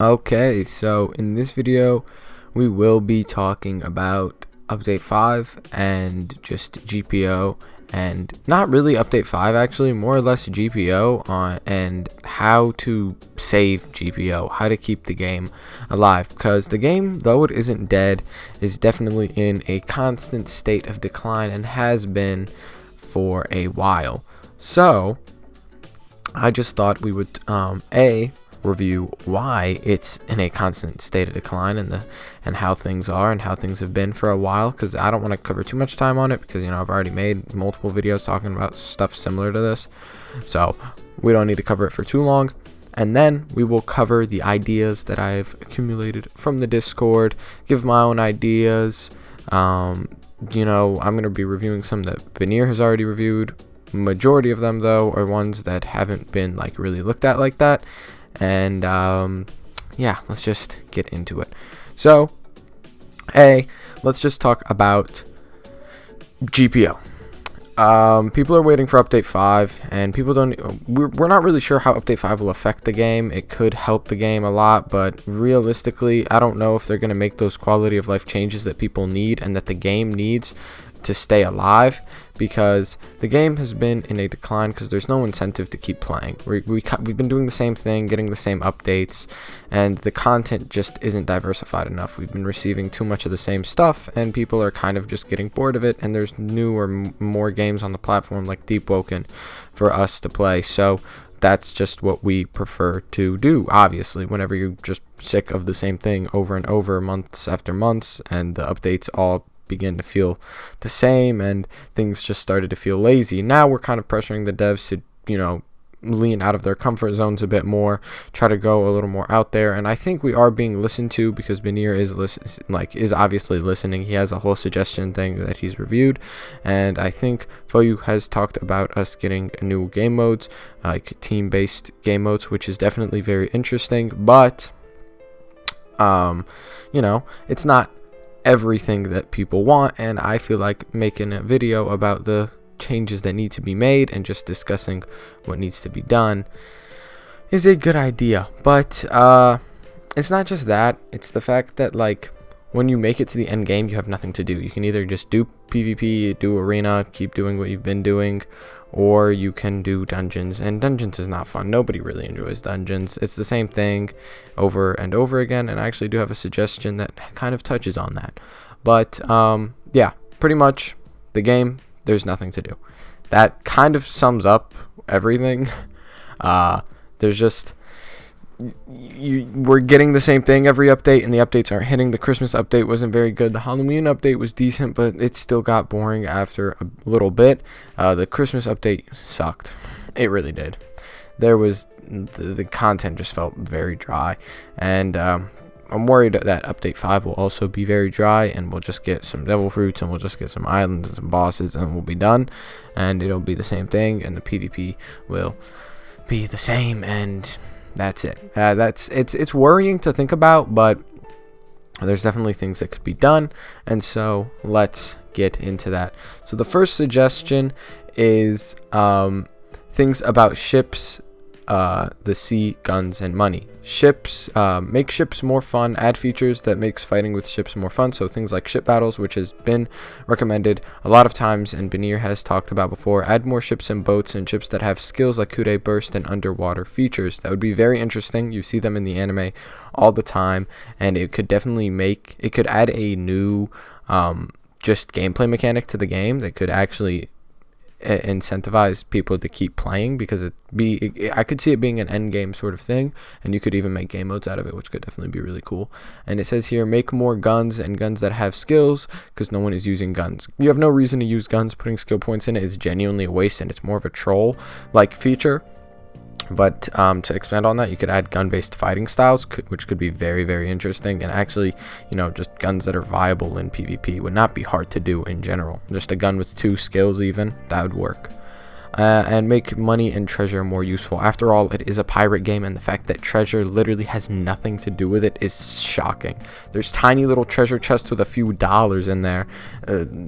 Okay, so in this video we will be talking about update 5 and just GPO, and not really update 5 actually, more or less GPO on and how to save GPO, how to keep the game alive, because the game, though it isn't dead, is definitely in a constant state of decline and has been for a while. So I just thought we would review why it's in a constant state of decline and how things are and how things have been for a while, because I don't want to cover too much time on it because I've already made multiple videos talking about stuff similar to this, so we don't need to cover it for too long. And then we will cover the ideas that I've accumulated from the Discord, give my own ideas. I'm going to be reviewing some that Veneer has already reviewed. Majority of them, though, are ones that haven't been really looked at like that. And yeah, let's just get into it. So let's just talk about GPO. People are waiting for update 5, and we're not really sure how update 5 will affect the game. It could help the game a lot, but realistically, I don't know if they're going to make those quality of life changes that people need and that the game needs to stay alive, because the game has been in a decline because there's no incentive to keep playing. We've been doing the same thing, getting the same updates, and the content just isn't diversified enough. We've been receiving too much of the same stuff, and people are kind of just getting bored of it, and there's newer, more games on the platform like Deep Woken for us to play. So that's just what we prefer to do, obviously, whenever you're just sick of the same thing over and over, months after months, and the updates all begin to feel the same and things just started to feel lazy. Now we're kind of pressuring the devs to lean out of their comfort zones a bit more, try to go a little more out there, and I think we are being listened to because Veneer is obviously listening. He has a whole suggestion thing that he's reviewed, and I think Foyu has talked about us getting new game modes, like team-based game modes, which is definitely very interesting, but it's not everything that people want, and I feel like making a video about the changes that need to be made and just discussing what needs to be done is a good idea. But it's not just that, it's the fact that when you make it to the end game, you have nothing to do. You can either just do PvP, do arena, keep doing what you've been doing, or you can do dungeons, and dungeons is not fun. Nobody really enjoys dungeons. It's the same thing over and over again, and I actually do have a suggestion that kind of touches on that. But yeah, pretty much the game, there's nothing to do. That kind of sums up everything. There's just we're getting the same thing every update, and the updates aren't hitting. The Christmas update wasn't very good. The Halloween update was decent, but it still got boring after a little bit. The Christmas update sucked. It really did. There was the content just felt very dry, and I'm worried that update 5 will also be very dry, and we'll just get some devil fruits, and we'll just get some islands and some bosses, and we'll be done, and it'll be the same thing, and the PvP will be the same, and that's it. It's worrying to think about, but there's definitely things that could be done, and so let's get into that. So the first suggestion is things about ships, the sea, guns, and money. Ships, make ships more fun, add features that makes fighting with ships more fun, so things like ship battles, which has been recommended a lot of times and Veneer has talked about before. Add more ships and boats and ships that have skills like Kude burst and underwater features. That would be very interesting. You see them in the anime all the time, and it could definitely add a new just gameplay mechanic to the game that could actually incentivize people to keep playing, because I could see it being an end game sort of thing, and you could even make game modes out of it, which could definitely be really cool. And it says here, make more guns and guns that have skills, because no one is using guns. You have no reason to use guns. Putting skill points in it is genuinely a waste, and it's more of a troll like feature. But to expand on that, you could add gun-based fighting styles, which could be very, very interesting, and actually, just guns that are viable in PvP would not be hard to do in general. Just a gun with 2 skills even, that would work. And make money and treasure more useful. After all, it is a pirate game, and the fact that treasure literally has nothing to do with it is shocking. There's tiny little treasure chests with a few dollars in there,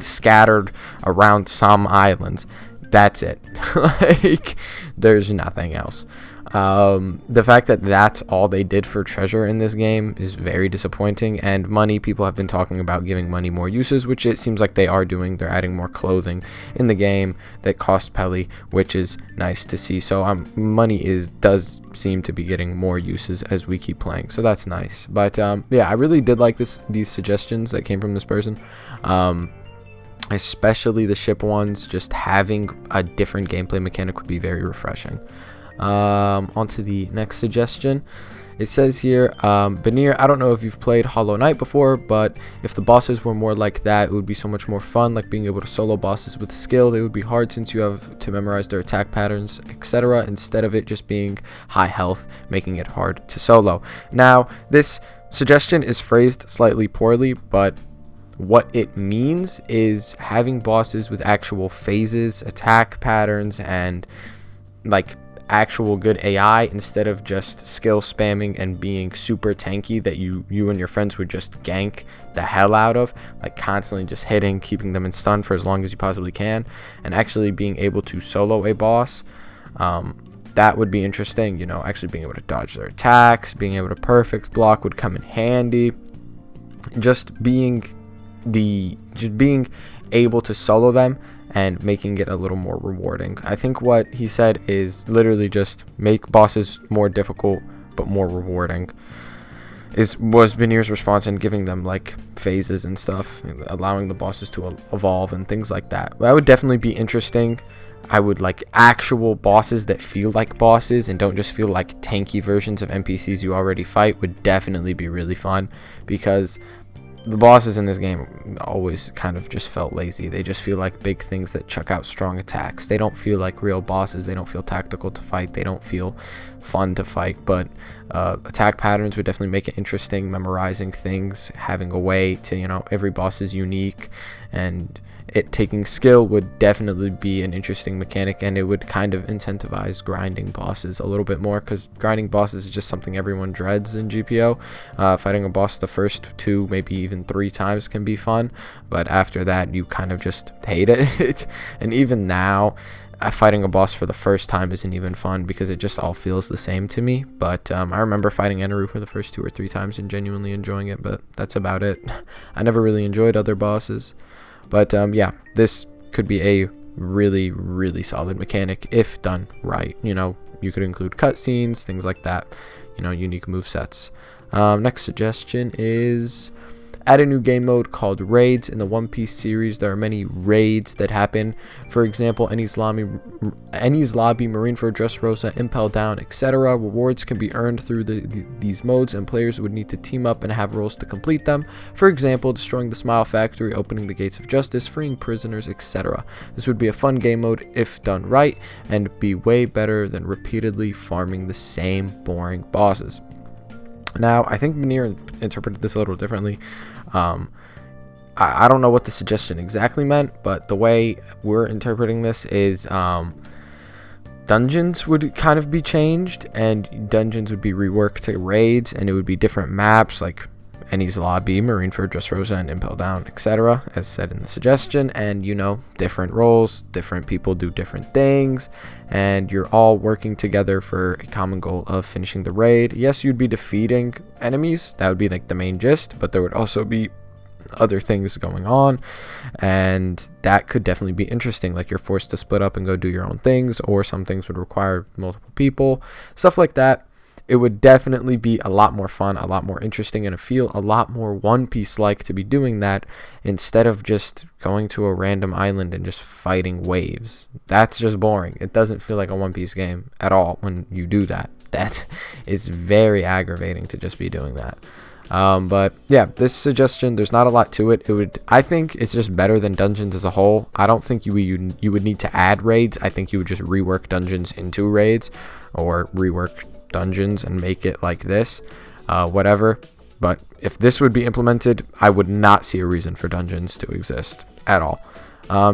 scattered around some islands. That's it. There's nothing else. The fact that that's all they did for treasure in this game is very disappointing. And money, people have been talking about giving money more uses, which it seems like they are doing. They're adding more clothing in the game that cost Pelly, which is nice to see. So money does seem to be getting more uses as we keep playing, so that's nice. But yeah, I really did like these suggestions that came from this person, especially the ship ones. Just having a different gameplay mechanic would be very refreshing. On to the next suggestion. It says here, Banir, I don't know if you've played Hollow Knight before, but if the bosses were more like that, it would be so much more fun, like being able to solo bosses with skill. They would be hard since you have to memorize their attack patterns, etc., instead of it just being high health, making it hard to solo. Now, this suggestion is phrased slightly poorly, but what it means is having bosses with actual phases, attack patterns, and like actual good AI instead of just skill spamming and being super tanky that you and your friends would just gank the hell out of, like constantly just hitting, keeping them in stun for as long as you possibly can, and actually being able to solo a boss. That would be interesting, you know, actually being able to dodge their attacks, being able to perfect block would come in handy. Just being able to solo them and making it a little more rewarding. I think what he said is literally just make bosses more difficult but more rewarding was Benir's response, and giving them like phases and stuff, allowing the bosses to evolve and things like that. That would definitely be interesting. I would like actual bosses that feel like bosses and don't just feel like tanky versions of NPCs you already fight would definitely be really fun, because the bosses in this game always kind of just felt lazy. They just feel like big things that chuck out strong attacks. They don't feel like real bosses. They don't feel tactical to fight. They don't feel fun to fight. But attack patterns would definitely make it interesting. Memorizing things, having a way to, you know, every boss is unique, and it taking skill would definitely be an interesting mechanic, and it would kind of incentivize grinding bosses a little bit more, because grinding bosses is just something everyone dreads in GPO. Fighting a boss the first 2, maybe even 3 times can be fun, but after that you kind of just hate it. And even now, fighting a boss for the first time isn't even fun, because it just all feels the same to me. But I remember fighting Eneru for the first 2 or 3 times and genuinely enjoying it, but that's about it. I never really enjoyed other bosses. But yeah, this could be a really, really solid mechanic if done right. You know, you could include cutscenes, things like that, you know, unique movesets. Next suggestion is add a new game mode called Raids. In the One Piece series, there are many raids that happen. For example, Enies Lobby, Marineford, Dressrosa, Impel Down, etc. Rewards can be earned through these modes, and players would need to team up and have roles to complete them. For example, destroying the Smile Factory, opening the Gates of Justice, freeing prisoners, etc. This would be a fun game mode if done right, and be way better than repeatedly farming the same boring bosses. Now, I think Banir interpreted this a little differently. I don't know what the suggestion exactly meant, but the way we're interpreting this is dungeons would kind of be changed, and dungeons would be reworked to raids, and it would be different maps like Enies Lobby, Marineford, Dressrosa, and Impel Down, etc., as said in the suggestion. And, you know, different roles, different people do different things, and you're all working together for a common goal of finishing the raid. Yes, you'd be defeating enemies, that would be like the main gist, but there would also be other things going on, and that could definitely be interesting. Like, you're forced to split up and go do your own things, or some things would require multiple people, stuff like that. It would definitely be a lot more fun, a lot more interesting, and feel a lot more One Piece like to be doing that, instead of just going to a random island and just fighting waves. That's just boring. It doesn't feel like a One Piece game at all when you do that. That is very aggravating to just be doing that. But yeah, this suggestion, there's not a lot to it. I think it's just better than dungeons as a whole. I don't think you would need to add raids. I think you would just rework dungeons into raids, or rework dungeons and make it like this, whatever. But if this would be implemented, I would not see a reason for dungeons to exist at all.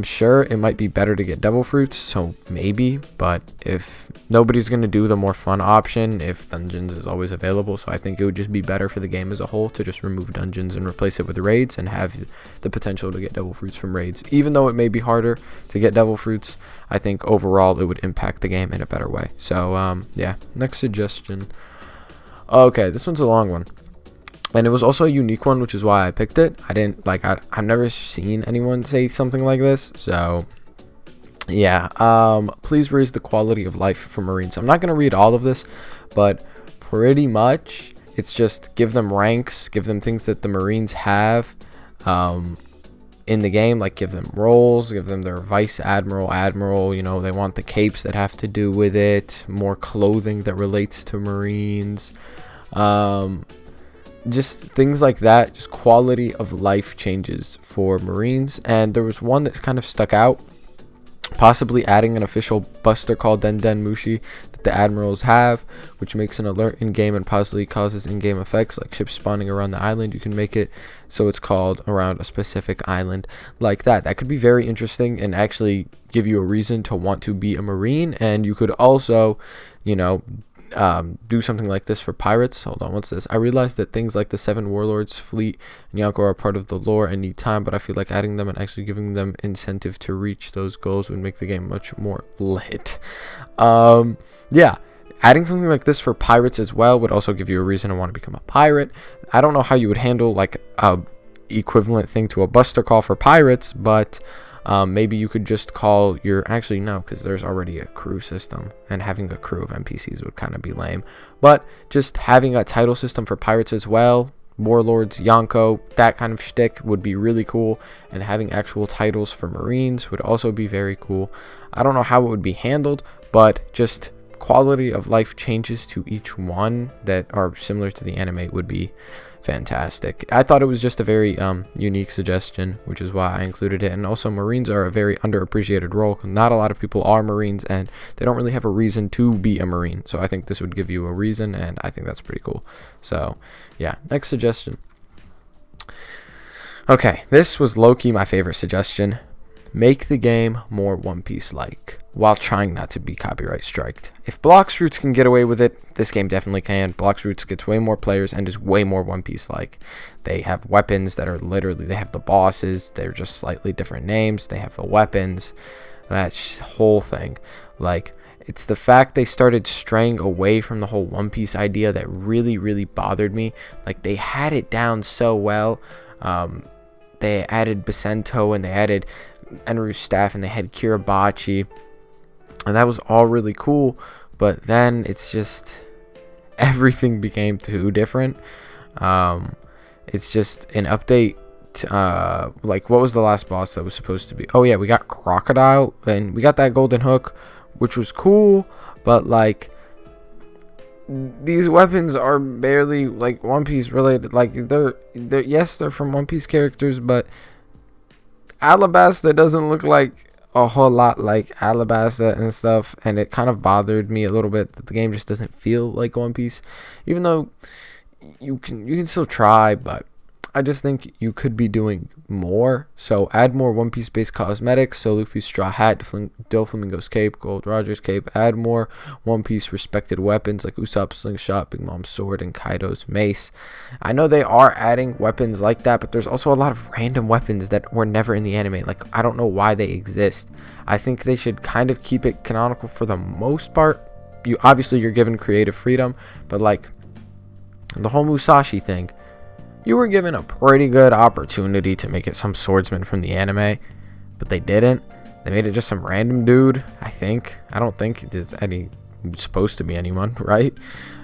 Sure, it might be better to get devil fruits, so maybe, but if nobody's going to do the more fun option if dungeons is always available, so I think it would just be better for the game as a whole to just remove dungeons and replace it with raids and have the potential to get devil fruits from raids. Even though it may be harder to get devil fruits, I think overall it would impact the game in a better way. So yeah, next suggestion. Okay, this one's a long one. And it was also a unique one, which is why I picked it. I've never seen anyone say something like this. So, yeah. Please raise the quality of life for Marines. I'm not going to read all of this, but pretty much it's just give them ranks, give them things that the Marines have in the game. Like give them roles, give them their vice admiral. You know, they want the capes that have to do with it, more clothing that relates to Marines. Just things like that, just quality of life changes for Marines. And there was one that's kind of stuck out, possibly adding an official buster called Den Den Mushi that the admirals have, which makes an alert in game and possibly causes in-game effects like ships spawning around the island. You can make it so it's called around a specific island like that. That could be very interesting and actually give you a reason to want to be a Marine. And you could also, you know, do something like this for pirates. Hold on, what's this? I realized that things like the 7 Warlords, Fleet, and Yonko are part of the lore and need time, but I feel like adding them and actually giving them incentive to reach those goals would make the game much more lit. Yeah, adding something like this for pirates as well would also give you a reason to want to become a pirate. I don't know how you would handle like a equivalent thing to a buster call for pirates, but maybe you could just call your, actually no, because there's already a crew system, and having a crew of NPCs would kind of be lame, but just having a title system for pirates as well, Warlords, Yonko, that kind of shtick would be really cool, and having actual titles for Marines would also be very cool. I don't know how it would be handled, but just quality of life changes to each one that are similar to the anime would be fantastic. I thought it was just a very unique suggestion, which is why I included it. And also, Marines are a very underappreciated role. Not a lot of people are Marines, and they don't really have a reason to be a Marine. So I think this would give you a reason, and I think that's pretty cool. So yeah, next suggestion. Okay, this was low-key my favorite suggestion. Make the game more One Piece like, while trying not to be copyright striked. If Blox Fruits can get away with it, this game definitely can. Blox Fruits gets way more players and is way more One Piece like. They have weapons that are literally, they have the bosses, they're just slightly different names, they have the weapons, that whole thing. Like, it's the fact they started straying away from the whole One Piece idea that really, really bothered me. Like, they had it down so well. They added Basento and they added Enru's staff and they had Kirabachi, and that was all really cool, but then it's just everything became too different. It's just an update. Like, what was the last boss that was supposed to be? Oh yeah, we got Crocodile and we got that golden hook, which was cool, but like, these weapons are barely like One Piece related. Like, they're yes, they're from One Piece characters, but Alabasta doesn't look like a whole lot like Alabasta and stuff, and it kind of bothered me a little bit that the game just doesn't feel like One Piece, even though you can still try, but I just think you could be doing more. So add more One Piece based cosmetics. So Luffy's straw hat, Doflamingo's cape, Gold Roger's cape. Add more One Piece respected weapons like Usopp's slingshot, Big Mom's sword, and Kaido's mace. I know they are adding weapons like that, but there's also a lot of random weapons that were never in the anime. Like, I don't know why they exist. I think they should kind of keep it canonical for the most part. You're given creative freedom, but like the whole Musashi thing, you were given a pretty good opportunity to make it some swordsman from the anime, but they didn't. They made it just some random dude, I think. I don't think there's supposed to be anyone, right?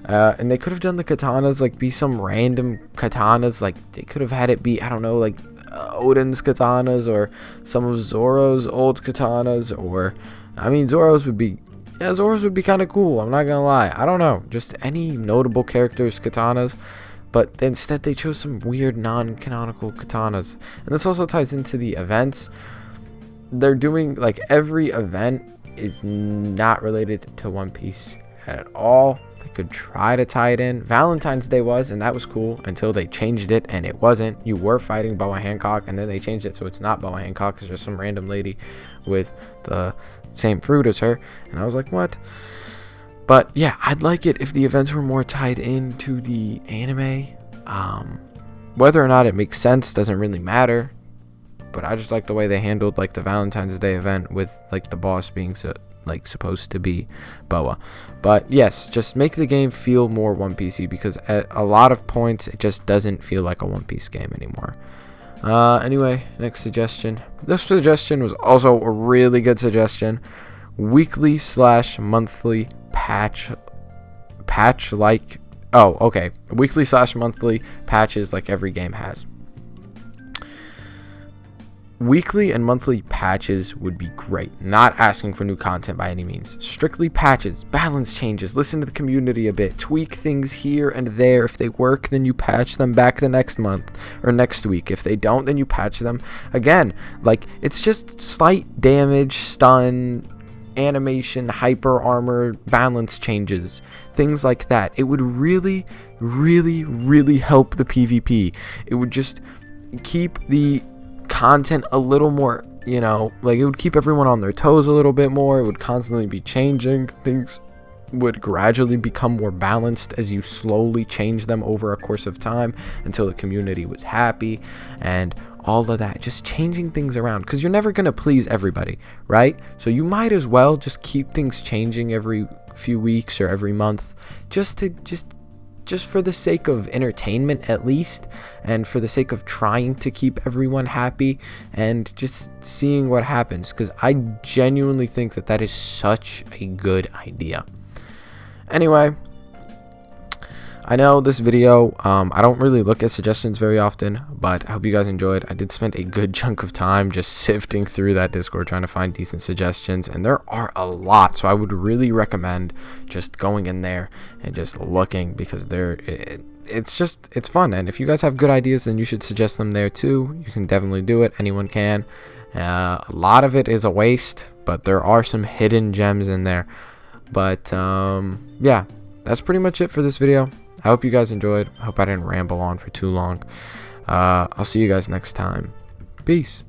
And they could have done the katanas, like, be some random katanas. Like, they could have had it be, I don't know, like, Odin's katanas or some of Zoro's old katanas, or, I mean, Zoro's would be kind of cool, I'm not gonna lie. I don't know, just any notable characters' katanas. But instead they chose some weird non-canonical katanas. And this also ties into the events. They're doing, like, every event is not related to One Piece at all. Like, could try to tie it in. Valentine's Day was, and that was cool until they changed it and it wasn't. You were fighting Boa Hancock, and then they changed it so it's not Boa Hancock. It's just some random lady with the same fruit as her, and I was like, what? But yeah, I'd like it if the events were more tied into the anime. Whether or not it makes sense doesn't really matter, but I just like the way they handled like the Valentine's Day event with like the boss being supposed to be Boa. But yes, just make the game feel more One Piece-y, because at a lot of points it just doesn't feel like a One Piece game anymore. Anyway, next suggestion. This suggestion was also a really good suggestion. Weekly/monthly patch like, oh, okay, weekly/monthly patches like every game has. Weekly and monthly patches would be great. Not asking for new content by any means. Strictly patches, balance changes, listen to the community a bit, tweak things here and there. If they work, then you patch them back the next month or next week. If they don't, then you patch them again. Like, it's just slight damage, stun, animation, hyper armor, balance changes, things like that. It would really, really, really help the PvP. It would just keep the content a little more, like, it would keep everyone on their toes a little bit more. It would constantly be changing. Things would gradually become more balanced as you slowly change them over a course of time until the community was happy and all of that. Just changing things around, because you're never going to please everybody, right? So you might as well just keep things changing every few weeks or every month, just for the sake of entertainment at least, and for the sake of trying to keep everyone happy and just seeing what happens, because I genuinely think that is such a good idea. Anyway, I know this video, I don't really look at suggestions very often, but I hope you guys enjoyed. I did spend a good chunk of time just sifting through that Discord trying to find decent suggestions, and there are a lot, so I would really recommend just going in there and just looking, because it's fun. And if you guys have good ideas, then you should suggest them there too. You can definitely do it. Anyone can. A lot of it is a waste, but there are some hidden gems in there. But yeah, that's pretty much it for this video. I hope you guys enjoyed. I hope I didn't ramble on for too long. I'll see you guys next time. Peace.